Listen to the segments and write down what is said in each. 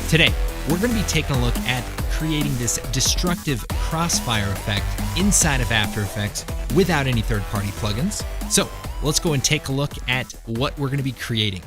Today, we're going to be taking a look at creating this destructive crossfire effect inside of After Effects without any third-party plugins. So let's go and take a look at what we're going to be creating.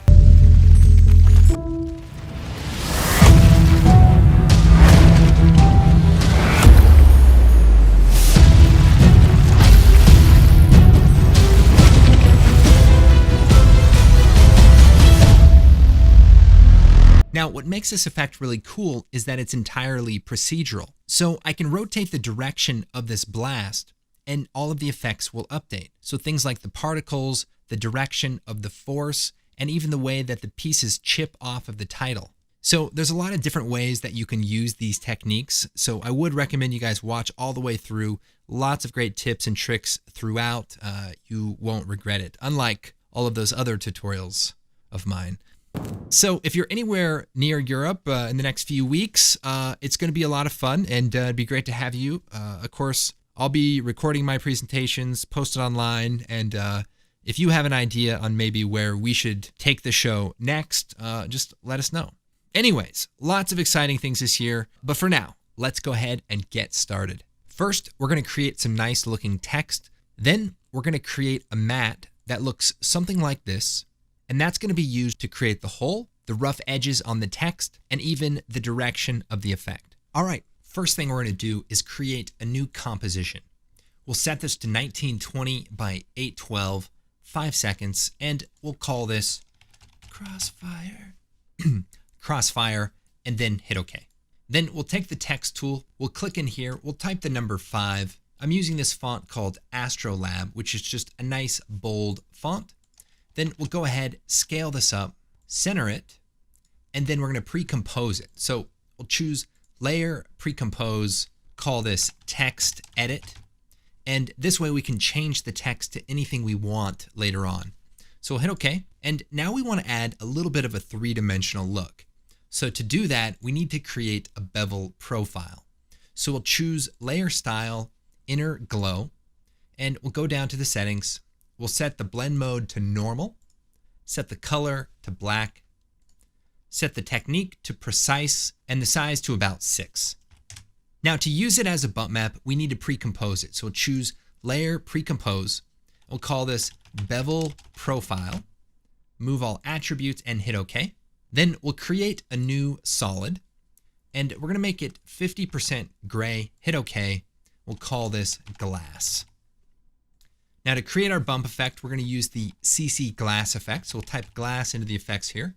Now, what makes this effect really cool is that it's entirely procedural. So I can rotate the direction of this blast and all of the effects will update. So things like the particles, the direction of the force, and even the way that the pieces chip off of the title. So there's a lot of different ways that you can use these techniques. So I would recommend you guys watch all the way through. Lots of great tips and tricks throughout. You won't regret it, unlike all of those other tutorials of mine. So if you're anywhere near Europe in the next few weeks, it's going to be a lot of fun and it'd be great to have you. Of course, I'll be recording my presentations, posted online, and if you have an idea on maybe where we should take the show next, just let us know. Anyways, lots of exciting things this year, but for now, let's go ahead and get started. First, we're going to create some nice looking text. Then we're going to create a mat that looks something like this. And that's going to be used to create the hole, the rough edges on the text, and even the direction of the effect. All right, first thing we're going to do is create a new composition. We'll set this to 1920 by 812, 5 seconds, and we'll call this Crossfire. Crossfire, and then hit OK. Then we'll take the text tool, we'll click in here, we'll type the number 5. I'm using this font called Astrolab, which is just a nice, bold font. Then we'll go ahead, scale this up, center it, and then we're going to pre-compose it. So we'll choose Layer, Pre-compose, call this Text Edit, and this way we can change the text to anything we want later on. So we'll hit OK, and now we want to add a little bit of a three-dimensional look. So to do that, we need to create a bevel profile. So we'll choose Layer Style, Inner Glow, and we'll go down to the settings. We'll set the blend mode to normal, set the color to black, set the technique to precise, and the size to about 6. Now to use it as a bump map, we need to pre-compose it. So we'll choose Layer, Pre-compose. We'll call this Bevel Profile, move all attributes and hit OK. Then we'll create a new solid and we're gonna make it 50% gray, hit OK. We'll call this Glass. Now to create our bump effect, we're going to use the CC Glass effect. So we'll type glass into the effects here,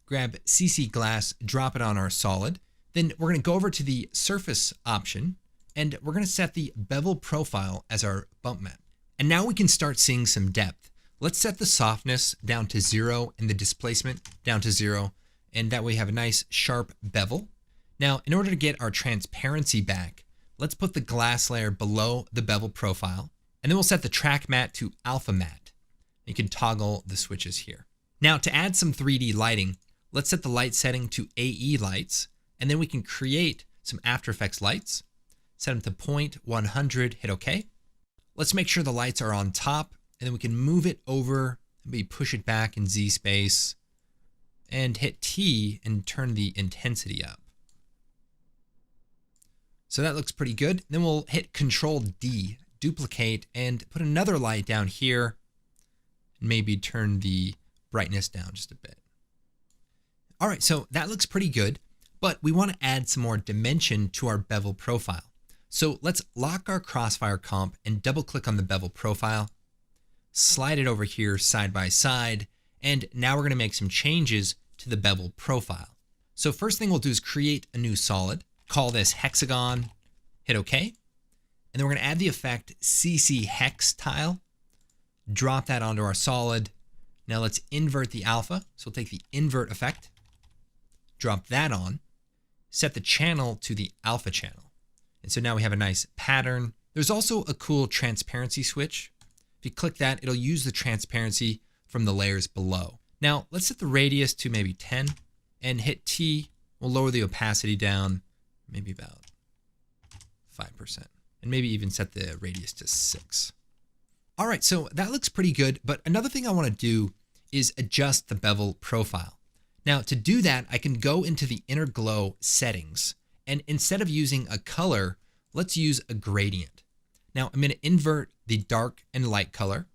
grab CC Glass, drop it on our solid. Then we're going to go over to the surface option and we're going to set the bevel profile as our bump map. And now we can start seeing some depth. Let's set the softness down to 0 and the displacement down to 0. And that way we have a nice sharp bevel. Now, in order to get our transparency back, let's put the glass layer below the bevel profile. And then we'll set the track matte to alpha matte. You can toggle the switches here. Now to add some 3D lighting, let's set the light setting to AE lights, and then we can create some After Effects lights, set them to 0.100, hit OK. Let's make sure the lights are on top, and then we can move it over, maybe push it back in Z space, and hit T and turn the intensity up. So that looks pretty good. Then we'll hit Control D, duplicate, and put another light down here. Maybe turn the brightness down just a bit. All right, so that looks pretty good, but we want to add some more dimension to our bevel profile. So let's lock our Crossfire comp and double click on the bevel profile, slide it over here side by side, and now we're going to make some changes to the bevel profile. So first thing we'll do is create a new solid, call this hexagon, hit OK. And then we're going to add the effect CC Hex Tile, drop that onto our solid. Now let's invert the alpha. So we'll take the invert effect, drop that on, set the channel to the alpha channel. And so now we have a nice pattern. There's also a cool transparency switch. If you click that, it'll use the transparency from the layers below. Now let's set the radius to maybe 10 and hit T. We'll lower the opacity down, maybe about 5%. And maybe even set the radius to 6. All right, so that looks pretty good, but another thing I want to do is adjust the bevel profile. Now to do that, I can go into the inner glow settings, and instead of using a color, let's use a gradient. Now I'm going to invert the dark and light color.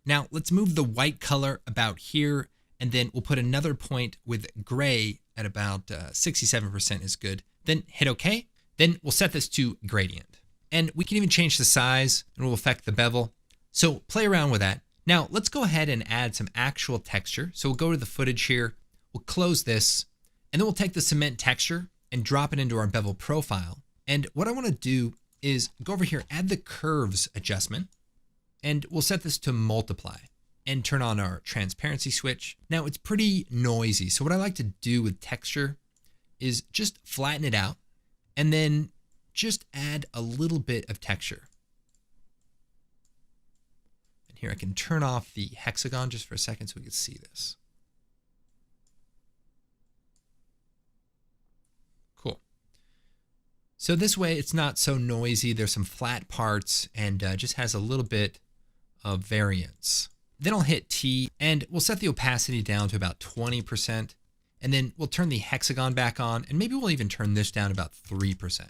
Now let's move the white color about here, and then we'll put another point with gray at about 67% is good. Then hit OK. Then we'll set this to gradient. And we can even change the size, and we'll affect the bevel. So play around with that. Now let's go ahead and add some actual texture. So we'll go to the footage here, we'll close this, and then we'll take the cement texture and drop it into our bevel profile. And what I want to do is go over here, add the curves adjustment, and we'll set this to multiply and turn on our transparency switch. Now it's pretty noisy. So what I like to do with texture is just flatten it out and then just add a little bit of texture. And here I can turn off the hexagon just for a second so we can see this. Cool. So this way it's not so noisy. There's some flat parts and just has a little bit of variance. Then I'll hit T and we'll set the opacity down to about 20%. And then we'll turn the hexagon back on, and maybe we'll even turn this down about 3%.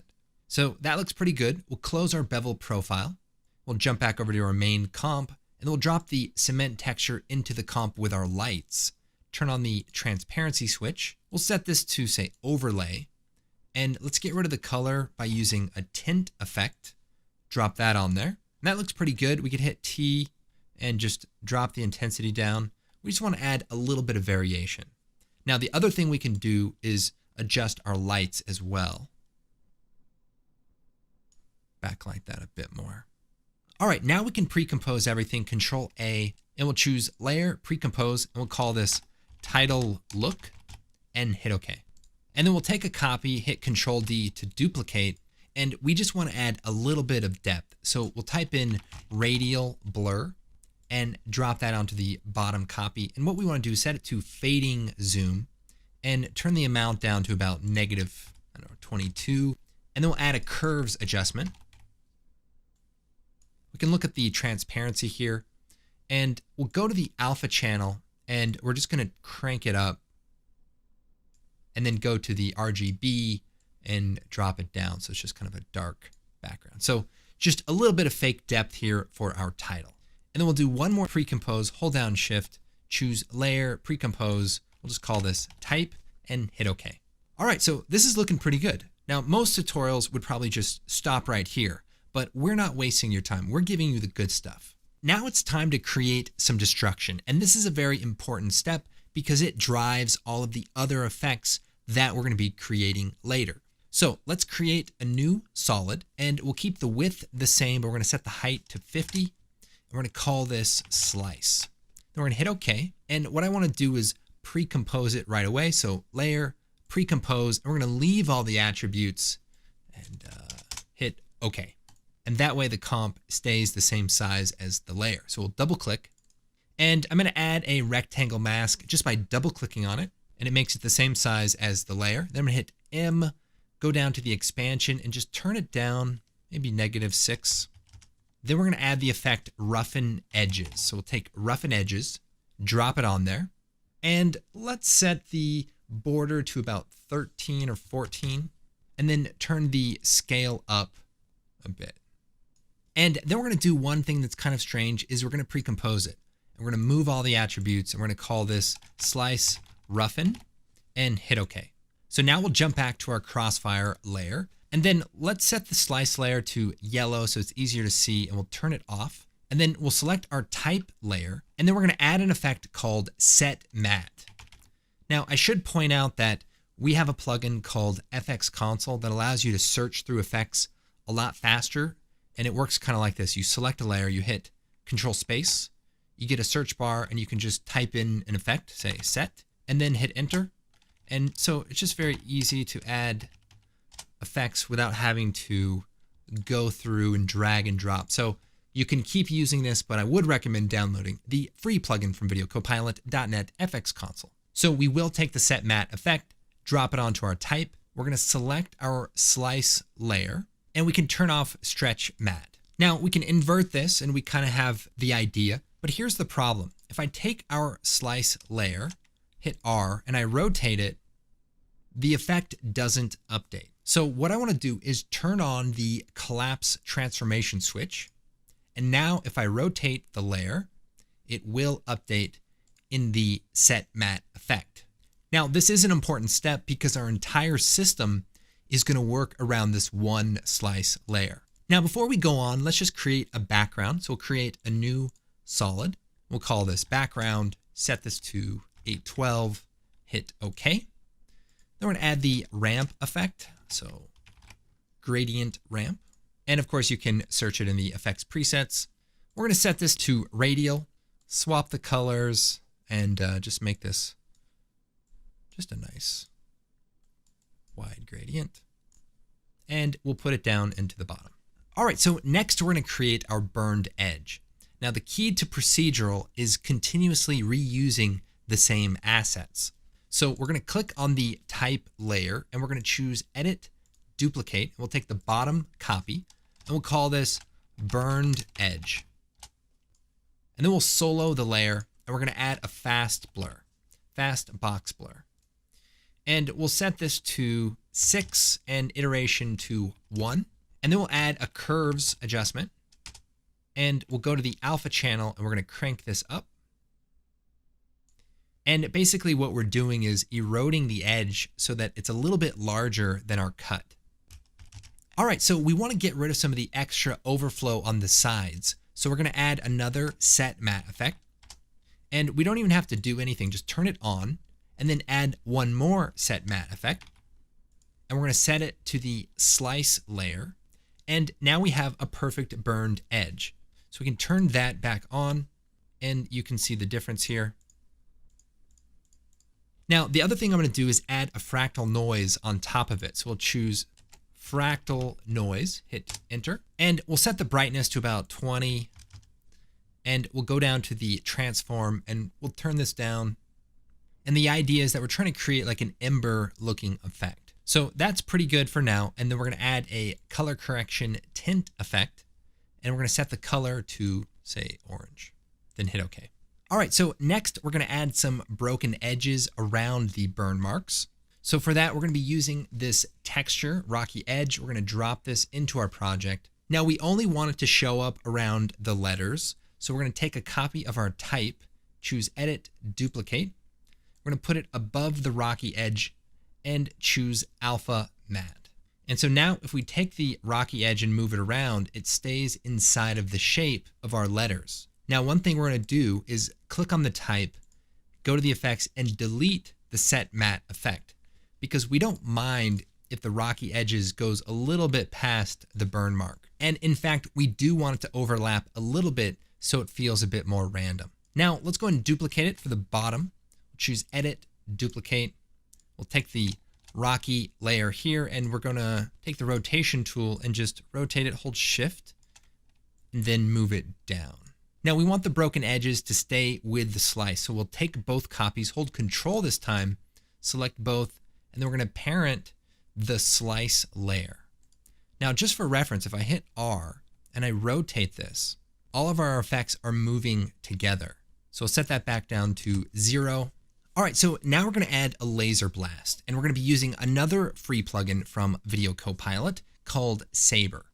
So that looks pretty good. We'll close our bevel profile. We'll jump back over to our main comp, and we'll drop the cement texture into the comp with our lights. Turn on the transparency switch. We'll set this to say overlay, and let's get rid of the color by using a tint effect. Drop that on there. And that looks pretty good. We could hit T and just drop the intensity down. We just want to add a little bit of variation. Now, the other thing we can do is adjust our lights as well. Backlight that a bit more. All right, now we can pre-compose everything. Control A, and we'll choose Layer, Pre-compose, and we'll call this Title Look, and hit OK. And then we'll take a copy, hit Control D to duplicate, and we just want to add a little bit of depth. So we'll type in Radial Blur, and drop that onto the bottom copy. And what we want to do is set it to fading zoom and turn the amount down to about negative, 22. And then we'll add a curves adjustment. We can look at the transparency here, and we'll go to the alpha channel, and we're just going to crank it up and then go to the RGB and drop it down. So it's just kind of a dark background. So just a little bit of fake depth here for our title. And then we'll do one more pre-compose, hold down Shift, choose Layer, Pre-compose. We'll just call this Type and hit OK. All right, so this is looking pretty good. Now, most tutorials would probably just stop right here, but we're not wasting your time. We're giving you the good stuff. Now it's time to create some destruction. And this is a very important step because it drives all of the other effects that we're going to be creating later. So let's create a new solid, and we'll keep the width the same, but we're going to set the height to 50. We're going to call this slice. Then we're going to hit OK. And what I want to do is pre-compose it right away. So Layer, Pre-compose, and we're going to leave all the attributes and hit OK. And that way the comp stays the same size as the layer. So we'll double click, and I'm going to add a rectangle mask just by double clicking on it, and it makes it the same size as the layer. Then I'm going to hit M, go down to the expansion and just turn it down, maybe -6. Then we're going to add the effect Roughen Edges. So we'll take Roughen Edges, drop it on there, and let's set the border to about 13 or 14, and then turn the scale up a bit. And then we're going to do one thing that's kind of strange is we're going to pre-compose it. And we're going to move all the attributes, and we're going to call this Slice Roughen and hit OK. So now we'll jump back to our Crossfire layer. And then let's set the slice layer to yellow so it's easier to see, and we'll turn it off. And then we'll select our type layer, and then we're going to add an effect called Set Matte. Now, I should point out that we have a plugin called FX Console that allows you to search through effects a lot faster, and it works kind of like this. You select a layer, you hit Control Space, you get a search bar, and you can just type in an effect, say set, and then hit Enter. And so it's just very easy to add effects without having to go through and drag and drop. So you can keep using this, but I would recommend downloading the free plugin from videocopilot.net FX Console. So we will take the Set Matte effect, drop it onto our type. We're going to select our slice layer, and we can turn off Stretch Matte. Now we can invert this, and we kind of have the idea, but here's the problem. If I take our slice layer, hit R, and I rotate it, the effect doesn't update. So what I want to do is turn on the collapse transformation switch. And now if I rotate the layer, it will update in the set matte effect. Now this is an important step because our entire system is going to work around this one slice layer. Now before we go on, let's just create a background. So we'll create a new solid. We'll call this background, set this to 812, hit OK. Then we're going to add the ramp effect. So gradient ramp. And of course you can search it in the effects presets. We're going to set this to radial, swap the colors, and just make this just a nice wide gradient. And we'll put it down into the bottom. All right, so next we're going to create our burned edge. Now the key to procedural is continuously reusing the same assets. So we're going to click on the type layer and we're going to choose edit, duplicate. We'll take the bottom copy and we'll call this burned edge. And then we'll solo the layer and we're going to add a fast blur, fast box blur. And we'll set this to 6 and iteration to 1. And then we'll add a curves adjustment. And we'll go to the alpha channel and we're going to crank this up. And basically what we're doing is eroding the edge so that it's a little bit larger than our cut. All right, so we want to get rid of some of the extra overflow on the sides. So we're going to add another set matte effect. And we don't even have to do anything, just turn it on and then add one more set matte effect. And we're going to set it to the slice layer. And now we have a perfect burned edge. So we can turn that back on and you can see the difference here. Now, the other thing I'm going to do is add a fractal noise on top of it. So we'll choose fractal noise, hit enter, and we'll set the brightness to about 20. And we'll go down to the transform and we'll turn this down. And the idea is that we're trying to create like an ember looking effect. So that's pretty good for now. And then we're going to add a color correction tint effect. And we're going to set the color to say orange, then hit OK. All right, so next we're going to add some broken edges around the burn marks. So for that, we're going to be using this texture, rocky edge. We're going to drop this into our project. Now we only want it to show up around the letters. So we're going to take a copy of our type, choose edit, duplicate. We're going to put it above the rocky edge and choose alpha matte. And so now if we take the rocky edge and move it around, it stays inside of the shape of our letters. Now, one thing we're going to do is click on the type, go to the effects and delete the set matte effect because we don't mind if the rocky edges goes a little bit past the burn mark. And in fact, we do want it to overlap a little bit so it feels a bit more random. Now let's go and duplicate it for the bottom. Choose edit, duplicate. We'll take the rocky layer here and we're going to take the rotation tool and just rotate it, hold shift, and then move it down. Now we want the broken edges to stay with the slice. So we'll take both copies, hold control this time, select both, and then we're going to parent the slice layer. Now just for reference, if I hit R and I rotate this, all of our effects are moving together. So we'll set that back down to 0. All right, so now we're going to add a laser blast, and we're going to be using another free plugin from Video Copilot called Saber.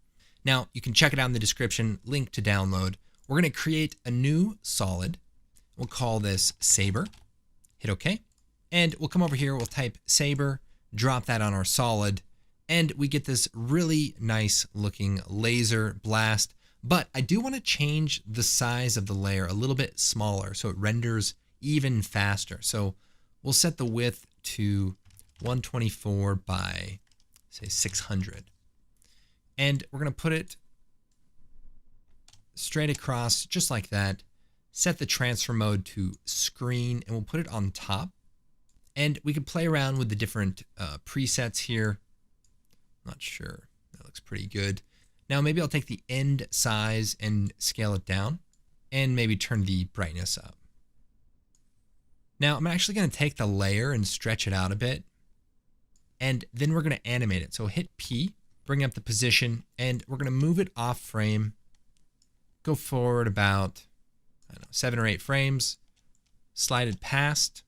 Now you can check it out in the description, link to download. We're going to create a new solid. We'll call this Saber, hit OK. And we'll come over here, we'll type Saber, drop that on our solid, and we get this really nice looking laser blast. But I do want to change the size of the layer a little bit smaller so it renders even faster. So we'll set the width to 124 by say 600. And we're going to put it straight across just like that. Set the transfer mode to screen and we'll put it on top. And we can play around with the different presets here. Not sure. That looks pretty good. Now maybe I'll take the end size and scale it down and maybe turn the brightness up. Now I'm actually going to take the layer and stretch it out a bit. And then we're going to animate it. So hit P, bring up the position, and we're going to move it off frame. Go forward about, I don't know, 7 or 8 frames. Slide it past.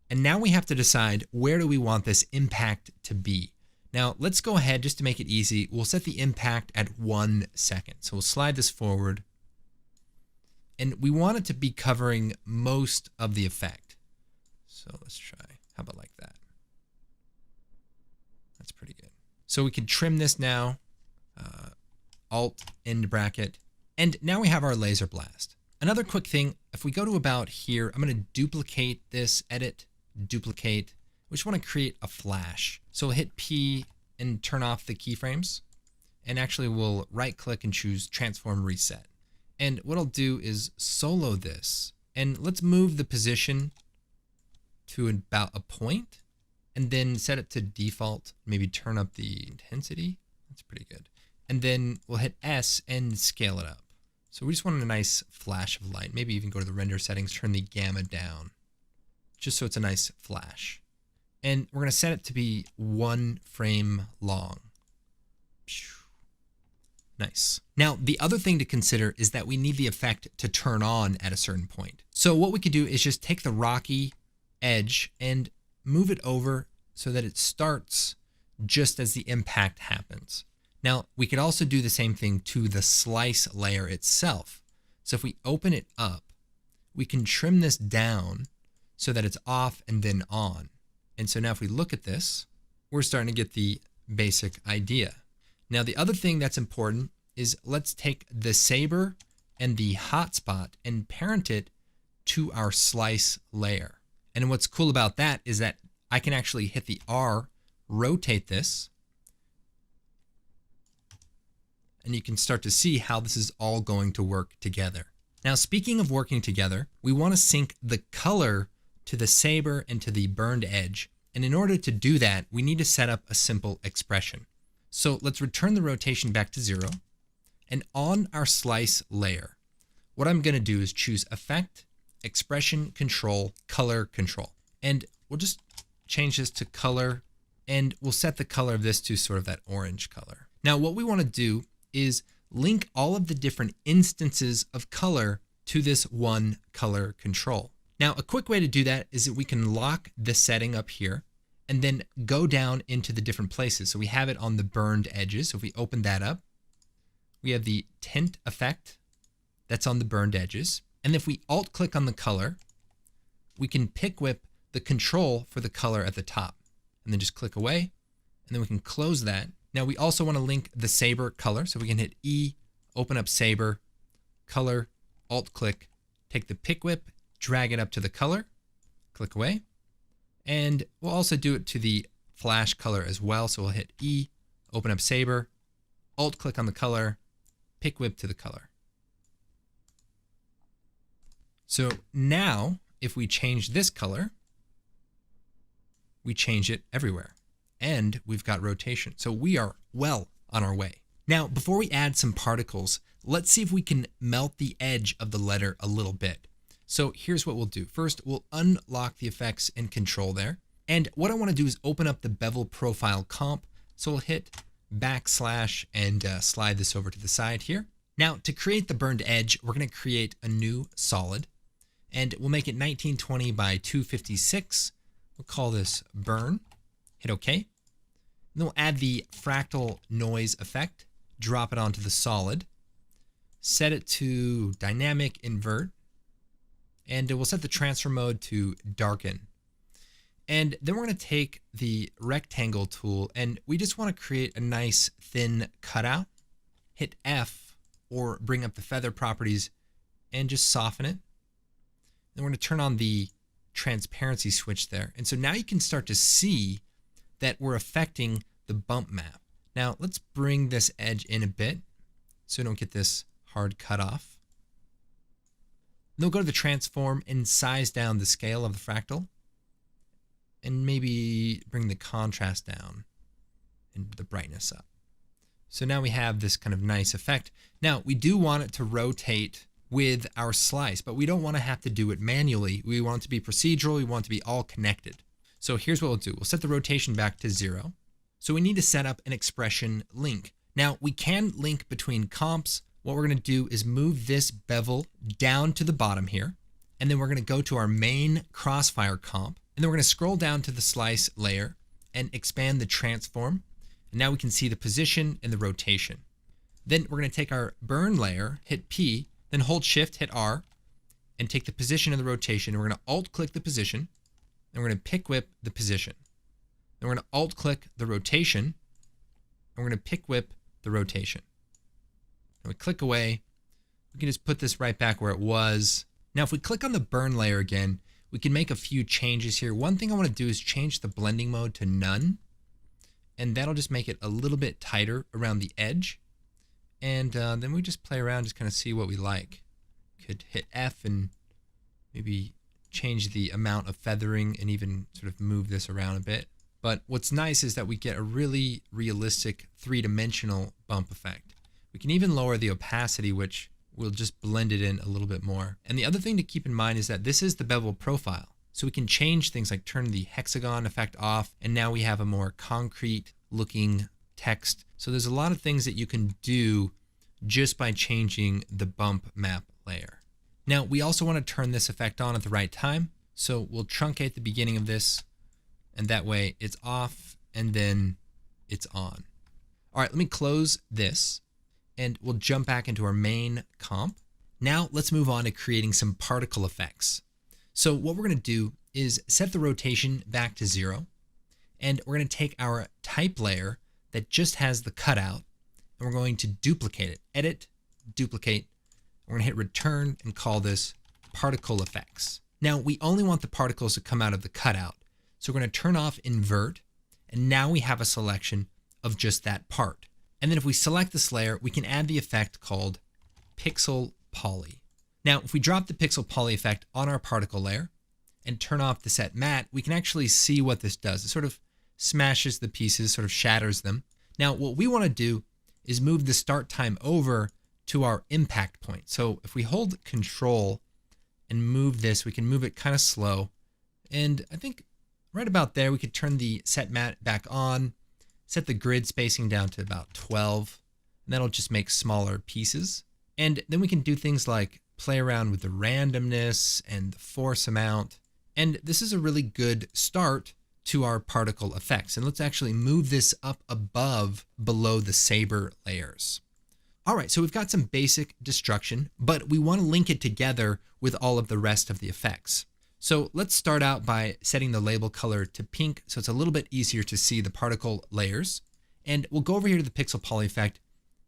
And now we have to decide, where do we want this impact to be? Now let's go ahead, just to make it easy, we'll set the impact at 1 second. So we'll slide this forward, and we want it to be covering most of the effect. So let's try, how about like that? That's pretty good. So we can trim this now, Alt, end bracket, and now we have our laser blast. Another quick thing, if we go to about here, I'm going to duplicate this, edit, duplicate. We just want to create a flash. So we'll hit P and turn off the keyframes, and actually we'll right click and choose transform reset. And what I'll do is solo this, and let's move the position to about a point, and then set it to default, maybe turn up the intensity. That's pretty good. And then we'll hit S and scale it up. So we just want a nice flash of light. Maybe even go to the render settings, turn the gamma down, just so it's a nice flash. And we're going to set it to be 1 frame long. Nice. Now, the other thing to consider is that we need the effect to turn on at a certain point. So what we could do is just take the rocky edge and move it over so that it starts just as the impact happens. Now, we could also do the same thing to the slice layer itself. So if we open it up, we can trim this down so that it's off and then on. And so now if we look at this, we're starting to get the basic idea. Now, the other thing that's important is let's take the saber and the hotspot and parent it to our slice layer. And what's cool about that is that I can actually hit the R, rotate this, and you can start to see how this is all going to work together. Now, speaking of working together, we want to sync the color to the saber and to the burned edge. And in order to do that, we need to set up a simple expression. So let's return the rotation back to 0. And on our slice layer, what I'm going to do is choose Effect, Expression Control, Color Control. And we'll just change this to color, and we'll set the color of this to sort of that orange color. Now, what we want to do is link all of the different instances of color to this one color control. Now, a quick way to do that is that we can lock the setting up here and then go down into the different places. So we have it on the burned edges. So if we open that up, we have the tint effect that's on the burned edges. And if we alt click on the color, we can pick whip the control for the color at the top, and then just click away, and then we can close that. Now we also want to link the saber color. So we can hit E, open up saber, color, alt click, take the pick whip, drag it up to the color, click away. And we'll also do it to the flash color as well. So we'll hit E, open up saber, alt click on the color, pick whip to the color. So now if we change this color, we change it everywhere, and we've got rotation. So we are well on our way. Now, before we add some particles, let's see if we can melt the edge of the letter a little bit. So here's what we'll do. First, we'll unlock the effects and control there. And what I want to do is open up the bevel profile comp. So we'll hit backslash and slide this over to the side here. Now, to create the burned edge, we're going to create a new solid, and we'll make it 1920 by 256. We'll call this burn. Hit OK. And then we'll add the fractal noise effect, drop it onto the solid, set it to dynamic invert, and we'll set the transfer mode to darken. And then we're going to take the rectangle tool, and we just want to create a nice thin cutout. Hit F or bring up the feather properties and just soften it. Then we're going to turn on the transparency switch there. And so now you can start to see that we're affecting the bump map. Now let's bring this edge in a bit so we don't get this hard cut off. Then we'll go to the transform and size down the scale of the fractal, and maybe bring the contrast down and the brightness up. So now we have this kind of nice effect. Now we do want it to rotate with our slice, but we don't want to have to do it manually. We want it to be procedural. We want it to be all connected. So here's what we'll do. We'll set the rotation back to 0. So we need to set up an expression link. Now we can link between comps. What we're going to do is move this bevel down to the bottom here, and then we're going to go to our main Crossfire comp, And then we're going to scroll down to the slice layer and expand the transform. And now we can see the position and the rotation. Then we're going to take our burn layer, hit P, then hold Shift, hit R, and take the position and the rotation. And we're going to Alt-click the position, and we're going to pick whip the position. Then we're going to Alt-click the rotation, and we're going to pick whip the rotation. And we click away. We can just put this right back where it was. Now, if we click on the burn layer again, we can make a few changes here. One thing I want to do is change the blending mode to none, and that'll just make it a little bit tighter around the edge. And then we just play around, just kind of see what we like. Could hit F and maybe change the amount of feathering and even sort of move this around a bit. But what's nice is that we get a really realistic three-dimensional bump effect. We can even lower the opacity, which will just blend it in a little bit more. And the other thing to keep in mind is that this is the bevel profile. So we can change things like turn the hexagon effect off, and now we have a more concrete looking text. So there's a lot of things that you can do just by changing the bump map layer. Now we also want to turn this effect on at the right time. So we'll truncate the beginning of this, and that way it's off and then it's on. All right, let me close this and we'll jump back into our main comp. Now let's move on to creating some particle effects. So what we're going to do is set the rotation back to 0, and we're going to take our type layer that just has the cutout, and we're going to duplicate it. Edit, duplicate. We're going to hit return and call this particle effects. Now we only want the particles to come out of the cutout. So we're going to turn off invert, and now we have a selection of just that part. And then if we select this layer, we can add the effect called pixel poly. Now, if we drop the pixel poly effect on our particle layer and turn off the set matte, we can actually see what this does. It sort of smashes the pieces, sort of shatters them. Now, what we want to do is move the start time over to our impact point. So if we hold Control and move this, we can move it kind of slow. And I think right about there, we could turn the set matte back on, set the grid spacing down to about 12, and that'll just make smaller pieces. And then we can do things like play around with the randomness and the force amount. And this is a really good start to our particle effects. And let's actually move this up above below the saber layers. All right, so we've got some basic destruction, but we want to link it together with all of the rest of the effects. So let's start out by setting the label color to pink so it's a little bit easier to see the particle layers. And we'll go over here to the pixel poly effect,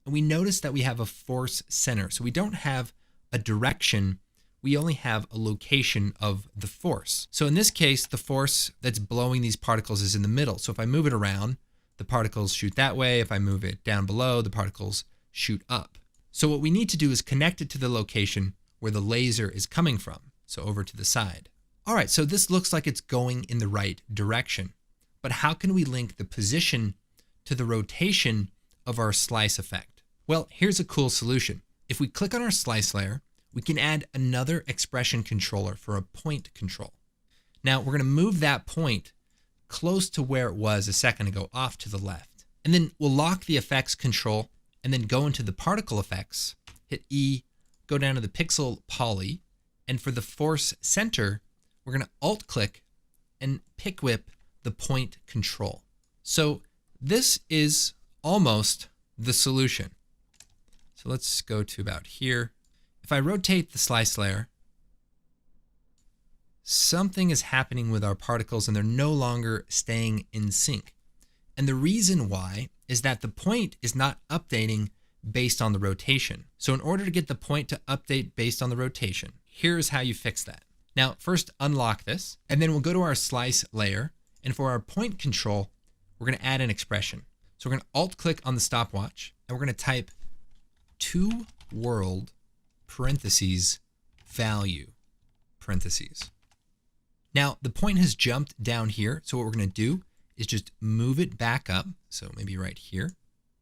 and we notice that we have a force center. So we don't have a direction, we only have a location of the force. So in this case, the force that's blowing these particles is in the middle. So if I move it around, the particles shoot that way. If I move it down below, the particles shoot up. So what we need to do is connect it to the location where the laser is coming from. So over to the side. All right, so this looks like it's going in the right direction, but how can we link the position to the rotation of our slice effect? Well, here's a cool solution. If we click on our slice layer, we can add another expression controller for a point control. Now we're going to move that point close to where it was a second ago, off to the left. And then we'll lock the effects control and then go into the particle effects, hit E, go down to the pixel poly, and for the force center, we're going to alt click and pick whip the point control. So this is almost the solution. So let's go to about here. If I rotate the slice layer, something is happening with our particles and they're no longer staying in sync. And the reason why is that the point is not updating based on the rotation. So in order to get the point to update based on the rotation, here's how you fix that. Now, first unlock this, and then we'll go to our slice layer. And for our point control, we're going to add an expression. So we're going to alt click on the stopwatch and we're going to type to world parentheses value parentheses. Now the point has jumped down here. So what we're going to do is just move it back up. So maybe right here.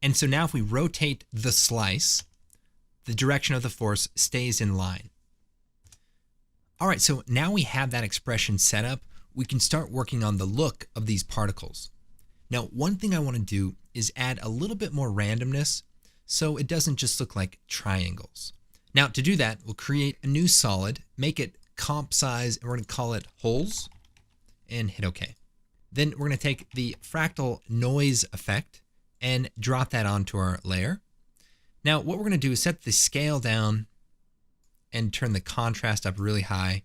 And so now if we rotate the slice, the direction of the force stays in line. All right, so now we have that expression set up, we can start working on the look of these particles. Now, one thing I want to do is add a little bit more randomness so it doesn't just look like triangles. Now, to do that, we'll create a new solid, make it comp size, and we're going to call it holes. and hit OK. Then we're going to take the fractal noise effect and drop that onto our layer. Now what we're going to do is set the scale down and turn the contrast up really high,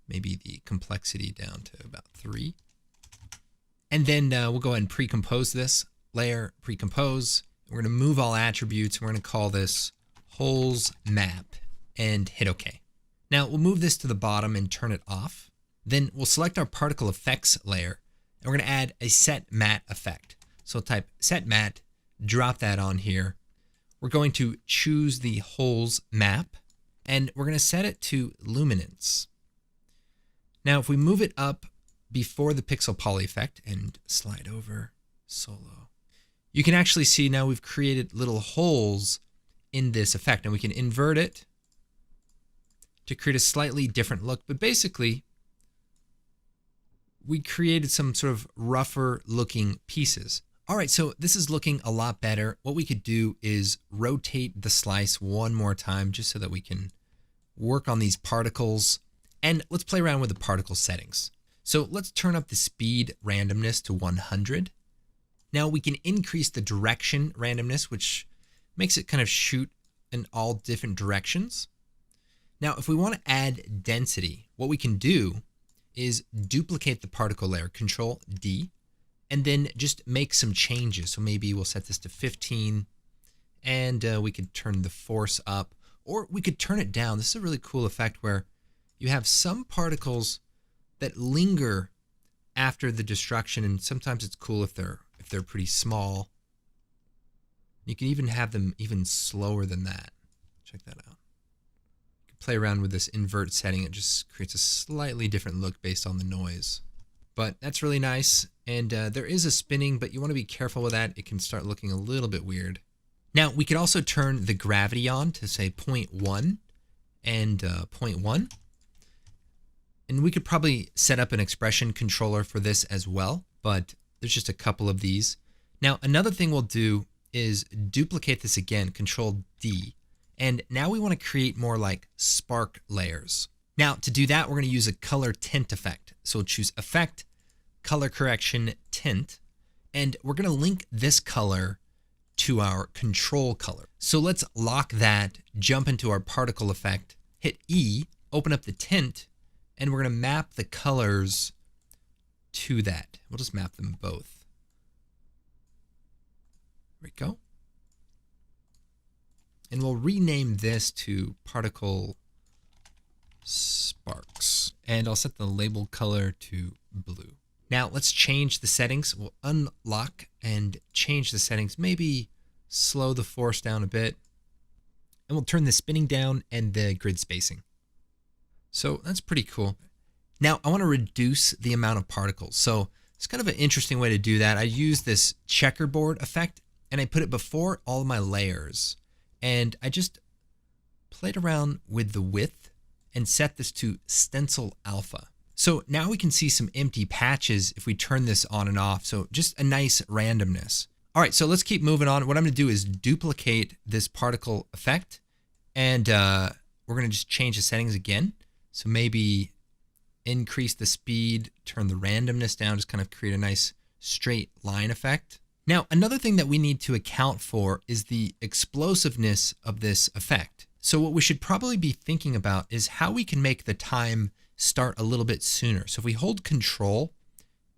maybe the complexity down to about 3. And then we'll go ahead and pre-compose this layer, pre-compose. We're going to move all attributes. We're going to call this holes map and hit OK. Now we'll move this to the bottom and turn it off. Then we'll select our particle effects layer and we're going to add a set matte effect. So type set matte, drop that on here. We're going to choose the holes map and we're going to set it to luminance. Now if we move it up before the pixel poly effect and slide over solo, you can actually see now we've created little holes in this effect, and we can invert it to create a slightly different look. But basically, we created some sort of rougher looking pieces. All right, so this is looking a lot better. What we could do is rotate the slice one more time just so that we can work on these particles. And let's play around with the particle settings. So let's turn up the speed randomness to 100. Now we can increase the direction randomness, which makes it kind of shoot in all different directions. Now, if we want to add density, what we can do is duplicate the particle layer, Control D, and then just make some changes. So maybe we'll set this to 15, and we could turn the force up, or we could turn it down. This is a really cool effect where you have some particles that linger after the destruction, and sometimes it's cool if they're pretty small. You can even have them even slower than that. Check that out. You can play around with this invert setting. It just creates a slightly different look based on the noise. But that's really nice. And there is a spinning, but you want to be careful with that. It can start looking a little bit weird. Now, we could also turn the gravity on to say 0.1 and 0.1. And we could probably set up an expression controller for this as well, but there's just a couple of these. Now, another thing we'll do is duplicate this again, Control D. And now we want to create more like spark layers. Now, to do that, we're going to use a color tint effect. So we'll choose Effect, Color Correction, Tint, and we're going to link this color to our control color. So let's lock that, jump into our particle effect, hit E, open up the tint, and we're going to map the colors to that. We'll just map them both. There we go. And we'll rename this to particle sparks. And I'll set the label color to blue. Now let's change the settings. We'll unlock and change the settings. Maybe slow the force down a bit. And we'll turn the spinning down and the grid spacing. So that's pretty cool. Now I want to reduce the amount of particles. So it's kind of an interesting way to do that. I use this checkerboard effect and I put it before all of my layers. And I just played around with the width and set this to stencil alpha. So now we can see some empty patches if we turn this on and off. So just a nice randomness. All right, so let's keep moving on. What I'm gonna do is duplicate this particle effect and we're gonna just change the settings again. So maybe increase the speed, turn the randomness down, just kind of create a nice straight line effect. Now, another thing that we need to account for is the explosiveness of this effect. So what we should probably be thinking about is how we can make the time start a little bit sooner. So if we hold Control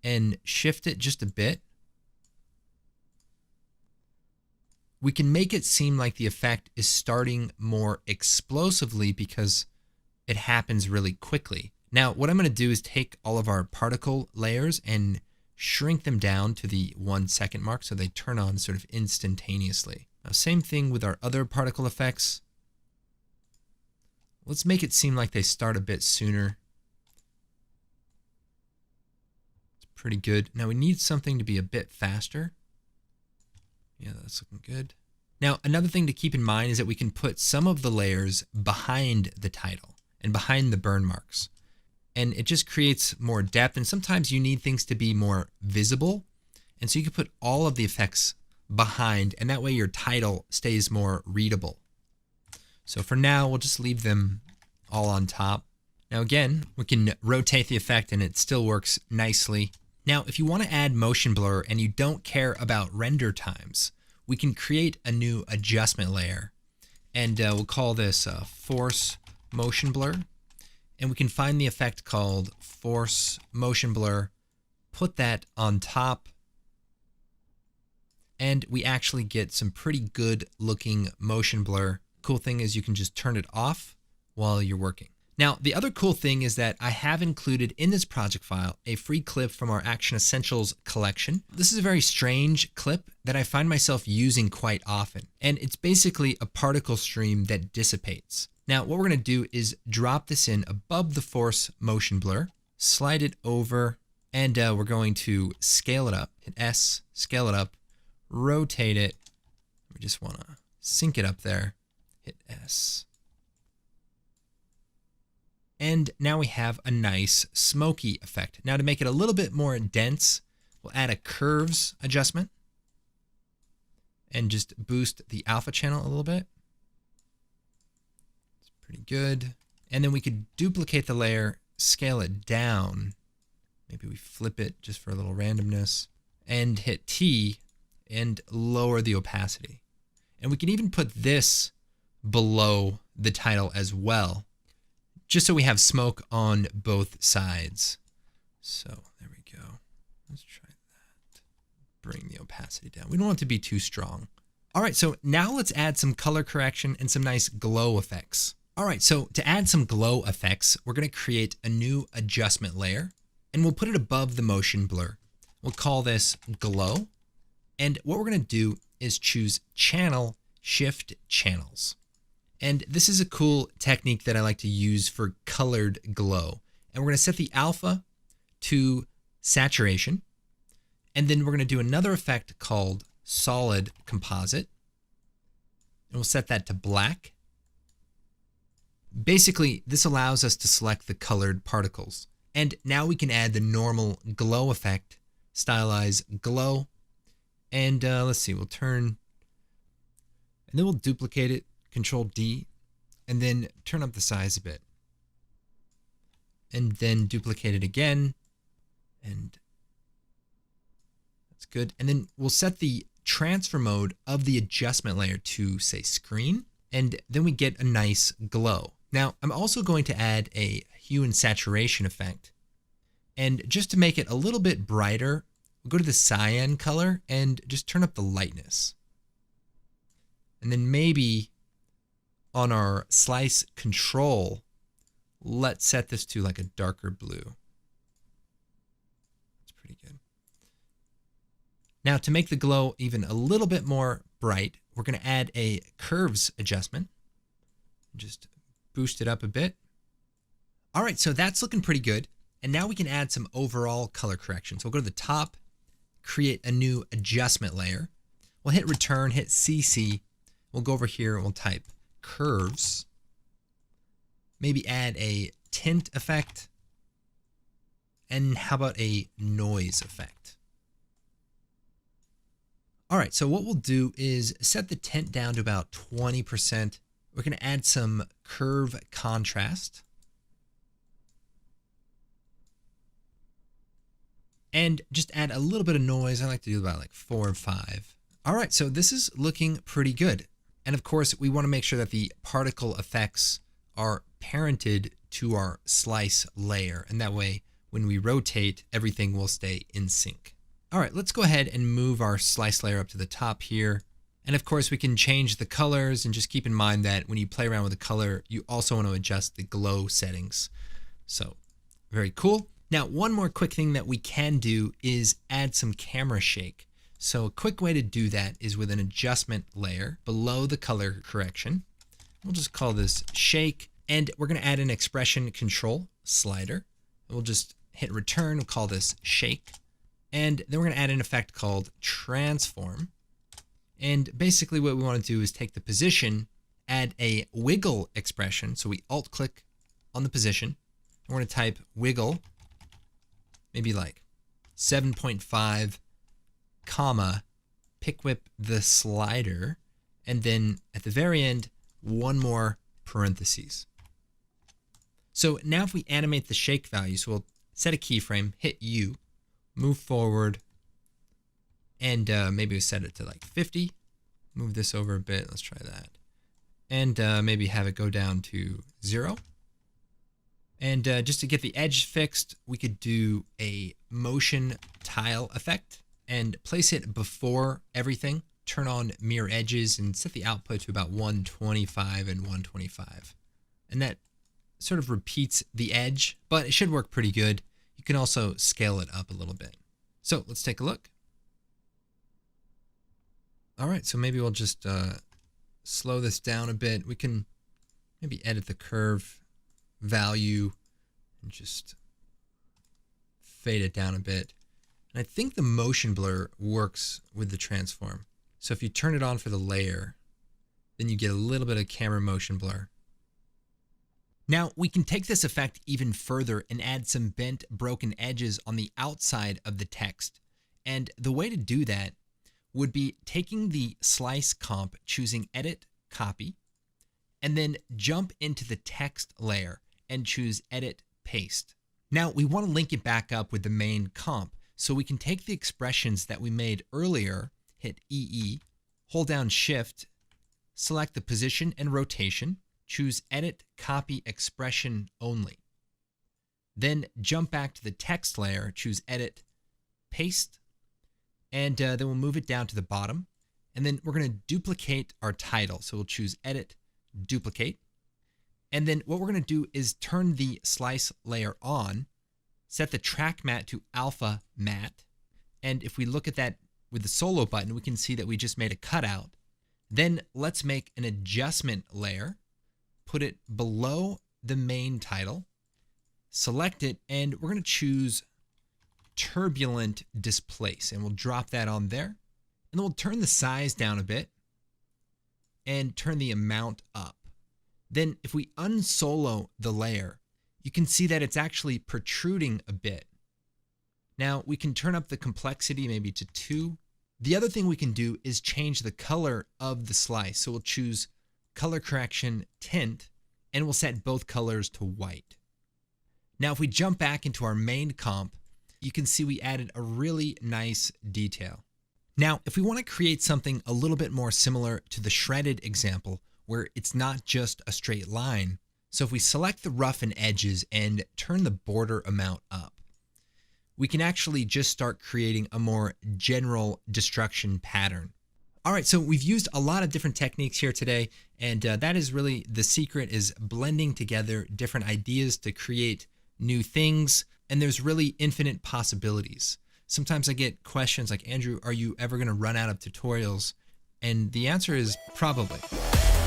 and shift it just a bit, we can make it seem like the effect is starting more explosively because it happens really quickly. Now, what I'm going to do is take all of our particle layers and shrink them down to the 1 second mark so they turn on sort of instantaneously. Now, same thing with our other particle effects. Let's make it seem like they start a bit sooner. It's pretty good. Now we need something to be a bit faster. Yeah, that's looking good. Now, another thing to keep in mind is that we can put some of the layers behind the title and behind the burn marks. And it just creates more depth. And sometimes you need things to be more visible. And so you can put all of the effects behind, and that way your title stays more readable. So for now, we'll just leave them all on top. Now again, we can rotate the effect and it still works nicely. Now, if you want to add motion blur and you don't care about render times, we can create a new adjustment layer. And we'll call this force motion blur. And we can find the effect called force motion blur, put that on top, and we actually get some pretty good looking motion blur. Cool thing is you can just turn it off while you're working. Now, the other cool thing is that I have included in this project file a free clip from our Action Essentials collection. This is a very strange clip that I find myself using quite often, and it's basically a particle stream that dissipates. Now, what we're going to do is drop this in above the force motion blur, slide it over, and we're going to scale it up. Hit S, scale it up, rotate it. We just want to sync it up there. Hit S. And now we have a nice smoky effect. Now to make it a little bit more dense, we'll add a curves adjustment and just boost the alpha channel a little bit. It's pretty good. And then we could duplicate the layer, scale it down. Maybe we flip it just for a little randomness and hit T and lower the opacity. And we can even put this below the title as well, just so we have smoke on both sides. So there we go. Let's try that. Bring the opacity down. We don't want it to be too strong. All right, so now let's add some color correction and some nice glow effects. All right, so to add some glow effects, we're going to create a new adjustment layer, and we'll put it above the motion blur. We'll call this glow. And what we're going to do is choose channel, shift channels. And this is a cool technique that I like to use for colored glow. And we're going to set the alpha to saturation. And then we're going to do another effect called solid composite. And we'll set that to black. Basically, this allows us to select the colored particles. And now we can add the normal glow effect, stylize glow. And let's see, we'll turn, and then we'll duplicate it, Control D, and then turn up the size a bit. And then duplicate it again, and that's good. And then we'll set the transfer mode of the adjustment layer to, say, screen, and then we get a nice glow. Now, I'm also going to add a hue and saturation effect. And just to make it a little bit brighter, we'll go to the cyan color and just turn up the lightness. And then maybe on our slice control, let's set this to like a darker blue. That's pretty good. Now to make the glow even a little bit more bright, we're going to add a curves adjustment. Just boost it up a bit. All right, so that's looking pretty good. And now we can add some overall color correction. So we'll go to the top, create a new adjustment layer. We'll hit return, hit CC. We'll go over here and we'll type curves. Maybe add a tint effect. And how about a noise effect? All right, so what we'll do is set the tint down to about 20%. We're going to add some curve contrast. And just add a little bit of noise. I like to do about like 4 or 5. All right, so this is looking pretty good. And of course, we want to make sure that the particle effects are parented to our slice layer. And that way, when we rotate, everything will stay in sync. All right, let's go ahead and move our slice layer up to the top here. And of course, we can change the colors, and just keep in mind that when you play around with the color, you also want to adjust the glow settings. So very cool. Now, one more quick thing that we can do is add some camera shake. So a quick way to do that is with an adjustment layer below the color correction. We'll just call this shake, and we're going to add an expression control slider. We'll just hit return, we'll call this shake. And then we're going to add an effect called transform. And basically what we want to do is take the position, add a wiggle expression. So we alt click on the position. We're going to type wiggle, maybe like 7.5, comma, pick whip the slider, and then at the very end, one more parentheses. So now if we animate the shake value, so we'll set a keyframe, hit U, move forward, and maybe we set it to like 50. Move this over a bit. Let's try that. And maybe have it go down to 0. And just to get the edge fixed, we could do a motion tile effect and place it before everything. Turn on mirror edges and set the output to about 125 and 125. And that sort of repeats the edge, but it should work pretty good. You can also scale it up a little bit. So let's take a look. All right, so maybe we'll just slow this down a bit. We can maybe edit the curve value and just fade it down a bit. And I think the motion blur works with the transform. So if you turn it on for the layer, then you get a little bit of camera motion blur. Now we can take this effect even further and add some bent, broken edges on the outside of the text. And the way to do that would be taking the slice comp, choosing edit, copy, and then jump into the text layer and choose edit, paste. Now we want to link it back up with the main comp. So we can take the expressions that we made earlier, hit EE, hold down Shift, select the position and rotation, choose edit, copy expression only. Then jump back to the text layer, choose edit, paste, and then we'll move it down to the bottom. And then we're going to duplicate our title. So we'll choose edit, duplicate. And then what we're going to do is turn the slice layer on, set the track matte to alpha matte. And if we look at that with the solo button, we can see that we just made a cutout. Then let's make an adjustment layer, put it below the main title, select it, and we're going to choose turbulent displace, and we'll drop that on there. And then we'll turn the size down a bit and turn the amount up. Then if we unsolo the layer, you can see that it's actually protruding a bit. Now we can turn up the complexity maybe to 2. The other thing we can do is change the color of the slice. So we'll choose color correction tint, and we'll set both colors to white. Now if we jump back into our main comp, you can see we added a really nice detail. Now if we want to create something a little bit more similar to the shredded example, where it's not just a straight line, so if we select the roughen edges and turn the border amount up, we can actually just start creating a more general destruction pattern. All right, so we've used a lot of different techniques here today, and that is really the secret, is blending together different ideas to create new things, and there's really infinite possibilities. Sometimes I get questions like, Andrew, are you ever gonna run out of tutorials? And the answer is probably.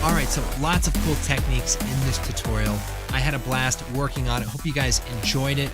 All right, so lots of cool techniques in this tutorial. I had a blast working on it. Hope you guys enjoyed it.